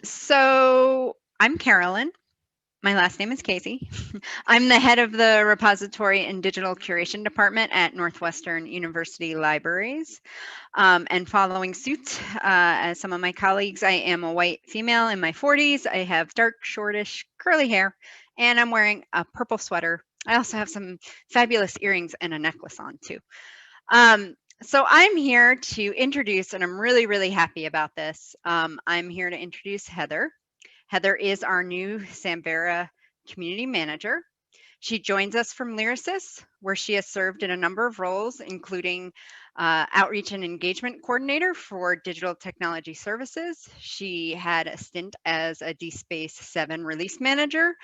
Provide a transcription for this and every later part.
So I'm Carolyn. My last name is Caizzi. I'm the head of the repository and digital curation department at Northwestern University Libraries. And following suit, as some of my colleagues, I am a white female in my 40s. I have dark, shortish, curly hair, and I'm wearing a purple sweater. I also have some fabulous earrings and a necklace on too. So I'm here to introduce, and I'm really, really happy about this. I'm here to introduce Heather. Heather is our new Samvera community manager. She joins us from Lyrasis, where she has served in a number of roles, including outreach and engagement coordinator for digital technology services. She had a stint as a DSpace 7 release manager,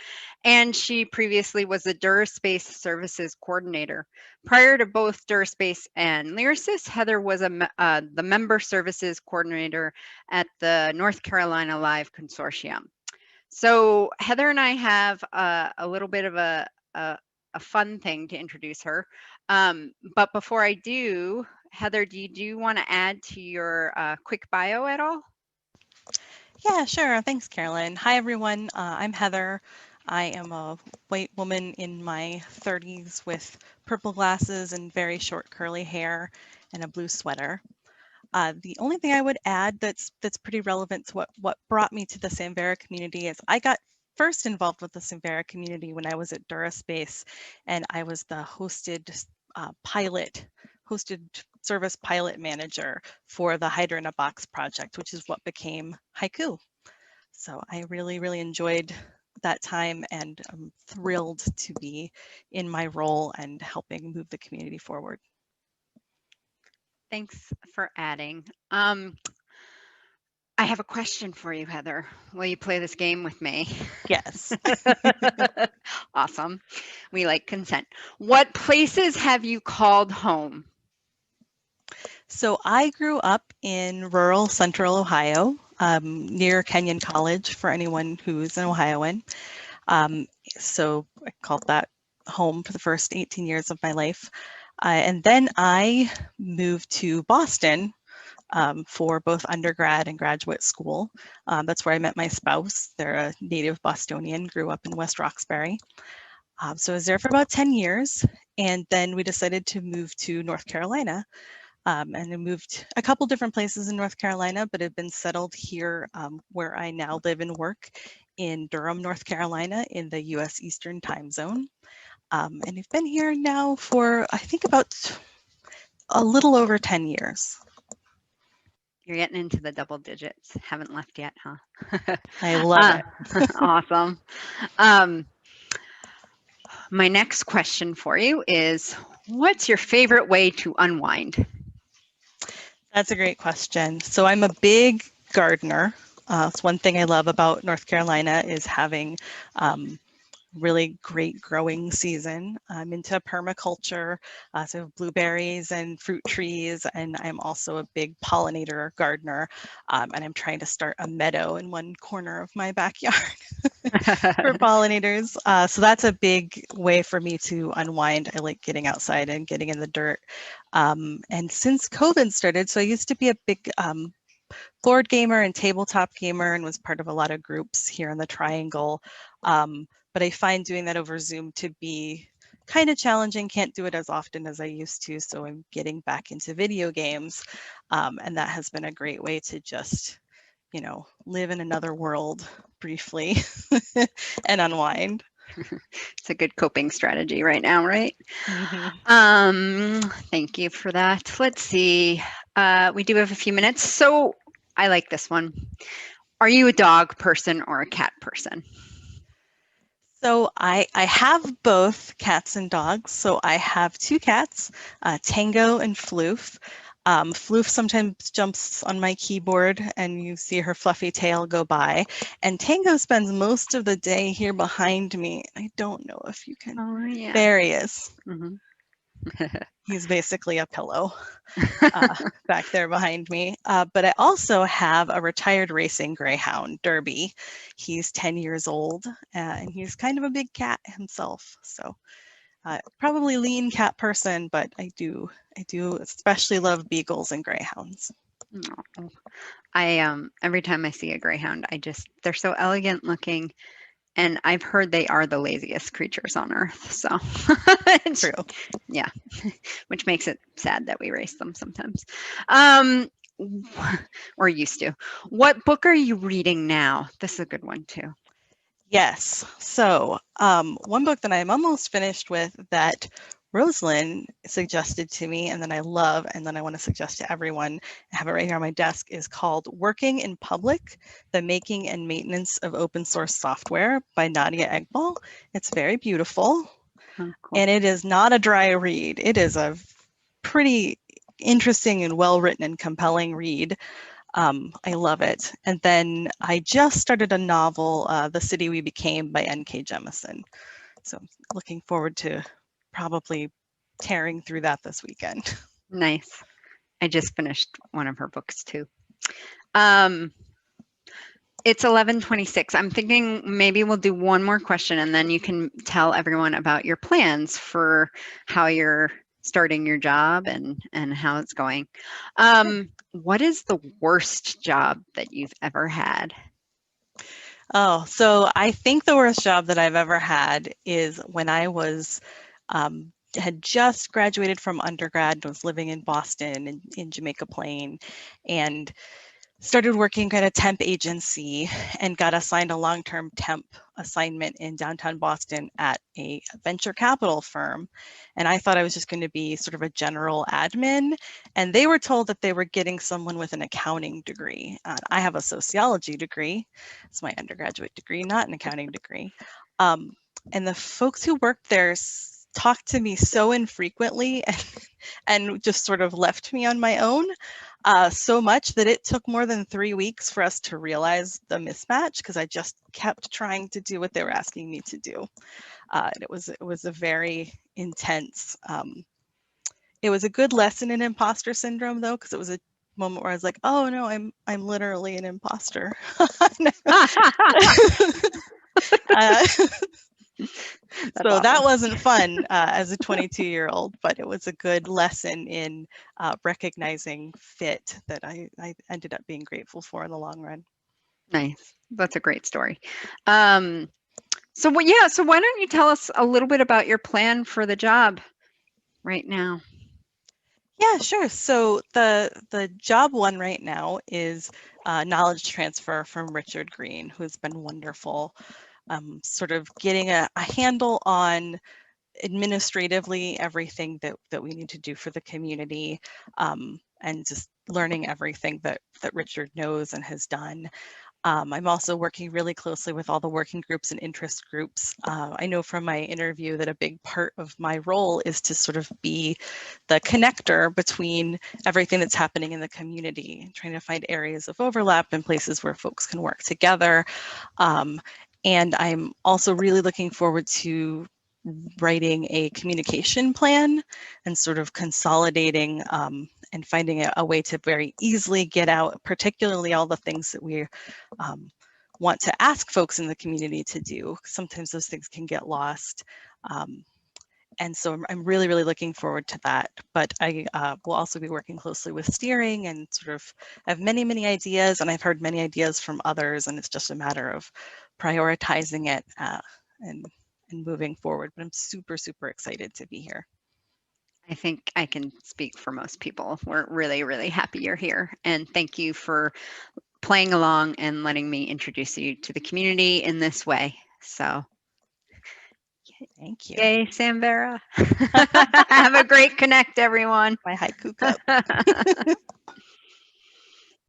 and she previously was a DuraSpace services coordinator. Prior to both DuraSpace and Lyrasis, Heather was the member services coordinator at the North Carolina Live Consortium. So Heather and I have a little bit of a fun thing to introduce her. But before I do, Heather, do you want to add to your quick bio at all? Yeah, sure. Thanks, Carolyn. Hi, everyone. I'm Heather. I am a white woman in my 30s with purple glasses and very short curly hair and a blue sweater. The only thing I would add that's pretty relevant to what brought me to the Samvera community is I got first involved with the Samvera community when I was at DuraSpace, and I was the hosted service pilot manager for the Hydra in a Box project, which is what became Haiku. So I really, really enjoyed that time, and I'm thrilled to be in my role and helping move the community forward. Thanks for adding. I have a question for you, Heather. Will you play this game with me? Yes. Awesome. We like consent. What places have you called home? So I grew up in rural central Ohio, near Kenyon College, for anyone who's an Ohioan. So I called that home for the first 18 years of my life. And then I moved to Boston for both undergrad and graduate school. That's where I met my spouse. They're a native Bostonian, grew up in West Roxbury. So I was there for about 10 years, and then we decided to move to North Carolina. And I moved a couple different places in North Carolina, but have been settled here where I now live and work in Durham, North Carolina, in the US Eastern Time Zone. And I've been here now for, I think, about a little over 10 years. You're getting into the double digits. Haven't left yet, huh? I love it. Awesome. My next question for you is, what's your favorite way to unwind? That's a great question. So I'm a big gardener. It's one thing I love about North Carolina is having really great growing season. I'm into permaculture, so blueberries and fruit trees, and I'm also a big pollinator gardener, and I'm trying to start a meadow in one corner of my backyard for pollinators. So that's a big way for me to unwind. I like getting outside and getting in the dirt. And since COVID started, so I used to be a big board gamer and tabletop gamer and was part of a lot of groups here in the Triangle. But I find doing that over Zoom to be kind of challenging, can't do it as often as I used to. So I'm getting back into video games. And that has been a great way to just, live in another world briefly and unwind. It's a good coping strategy right now, right? Thank you for that. Let's see. We do have a few minutes. So I like this one. Are you a dog person or a cat person? So I have both cats and dogs. So I have two cats, Tango and Floof. Floof sometimes jumps on my keyboard and you see her fluffy tail go by. And Tango spends most of the day here behind me. I don't know if you can. Oh, yeah. There he is. Mm-hmm. He's basically a pillow back there behind me. But I also have a retired racing greyhound, Derby. He's 10 years old and he's kind of a big cat himself. So probably lean cat person, but I do especially love beagles and greyhounds. Oh, every time I see a greyhound, they're so elegant looking, and I've heard they are the laziest creatures on earth. So True. yeah, which makes it sad that we race them sometimes. Um, or used to. What book are you reading now? This is a good one too. Yes. So one book that I'm almost finished with that Rosalind suggested to me and then I love and then I want to suggest to everyone, I have it right here on my desk, is called Working in Public, The Making and Maintenance of Open Source Software by Nadia Egbal. It's very beautiful. Oh, cool. And it is not a dry read. It is a pretty interesting and well-written and compelling read. I love it. And then I just started a novel, The City We Became by N.K. Jemisin. So looking forward to probably tearing through that this weekend. Nice. I just finished one of her books too. It's 11:26. I'm thinking maybe we'll do one more question and then you can tell everyone about your plans for how you're starting your job and how it's going. What is the worst job that you've ever had? Oh, so I think the worst job that I've ever had is when I was had just graduated from undergrad and was living in Boston in Jamaica Plain and started working at a temp agency and got assigned a long-term temp assignment in downtown Boston at a venture capital firm. And I thought I was just going to be sort of a general admin. And they were told that they were getting someone with an accounting degree. I have a sociology degree. It's my undergraduate degree, not an accounting degree. And the folks who worked there talked to me so infrequently and just sort of left me on my own. So much that it took more than 3 weeks for us to realize the mismatch because I just kept trying to do what they were asking me to do. It was a very intense. It was a good lesson in imposter syndrome though, because it was a moment where I was like, oh no, I'm literally an imposter. So that wasn't fun as a 22-year-old, but it was a good lesson in recognizing fit that I ended up being grateful for in the long run. Nice. That's a great story. So why don't you tell us a little bit about your plan for the job right now? Yeah, sure. So the job one right now is knowledge transfer from Richard Greer, who's been wonderful, sort of getting a handle on administratively everything that we need to do for the community, and just learning everything that Richard knows and has done. I'm also working really closely with all the working groups and interest groups. I know from my interview that a big part of my role is to sort of be the connector between everything that's happening in the community, trying to find areas of overlap and places where folks can work together. And I'm also really looking forward to writing a communication plan and sort of consolidating and finding a way to very easily get out, particularly all the things that we want to ask folks in the community to do. Sometimes those things can get lost. And so I'm really, really looking forward to that. But I will also be working closely with steering and sort of have many, many ideas, and I've heard many ideas from others, and it's just a matter of prioritizing it and moving forward. But I'm super, super excited to be here. I think I can speak for most people. We're really, really happy you're here. And thank you for playing along and letting me introduce you to the community in this way. So Thank you. yay, Samvera. Have a great connect, everyone. My haiku cup.